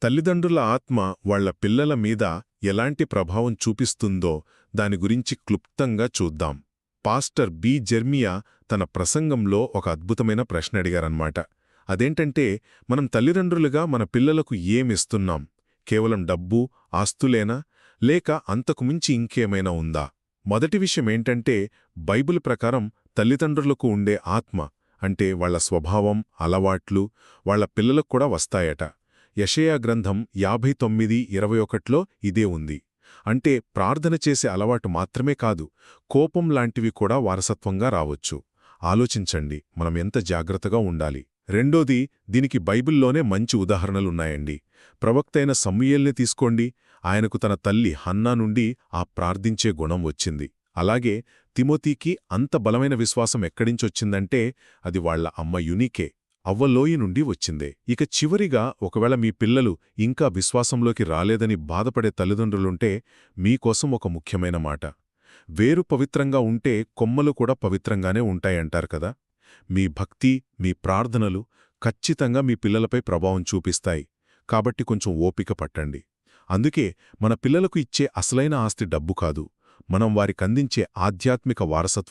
తల్లిదండ్రుల ఆత్మ వాళ్ల పిల్లల మీద ఎలాంటి ప్రభావం చూపిస్తుందో దాని గురించి క్లుప్తంగా చూద్దాం. Pastor B. జెర్మియా తన ప్రసంగంలో ఒక అద్భుతమైన ప్రశ్న అడిగారన్నమాట. అదేంటంటే, మనం తల్లిదండ్రులుగా మన పిల్లలకు ఏమిస్తున్నాం? కేవలం డబ్బు, ఆస్తులేనా, లేక అంతకుమించి ఇంకేమైనా ఉందా? మొదటి విషయమేంటంటే, బైబిల్ ప్రకారం తల్లిదండ్రులకు ఉండే ఆత్మ అంటే వాళ్ల స్వభావం, అలవాట్లు వాళ్ల పిల్లలకు కూడా వస్తాయట. యెషయా గ్రంథం 59:21లో ఇదే ఉంది. అంటే ప్రార్థన చేసే అలవాటు మాత్రమే కాదు, కోపం లాంటివి కూడా వారసత్వంగా రావచ్చు. ఆలోచించండి, మనం ఎంత జాగ్రత్తగా ఉండాలి. రెండోది, దీనికి బైబిల్లోనే మంచి ఉదాహరణలున్నాయండి. ప్రవక్తైన సమూయేల్ని తీసుకోండి. ఆయనకు తన తల్లి హన్నా నుండి ఆ ప్రార్థించే గుణం వచ్చింది. అలాగే తిమోతికి అంత బలమైన విశ్వాసం ఎక్కడించొచ్చిందంటే అది వాళ్ల అమ్మ యునీకే, అవ్వలోయి నుండి వచ్చిందే. ఇక చివరిగా, ఒకవేళ మీ పిల్లలు ఇంకా విశ్వాసంలోకి రాలేదని బాధపడే తల్లిదండ్రులుంటే మీకోసం ఒక ముఖ్యమైన మాట. వేరు పవిత్రంగా ఉంటే కొమ్మలు కూడా పవిత్రంగానే ఉంటాయంటారు కదా. మీ భక్తి, మీ ప్రార్థనలు ఖచ్చితంగా మీ పిల్లలపై ప్రభావం చూపిస్తాయి. కాబట్టి కొంచెం ఓపిక పట్టండి. అందుకే మన పిల్లలకు ఇచ్చే అసలైన ఆస్తి డబ్బు కాదు, మనం వారికందించే ఆధ్యాత్మిక వారసత్వం.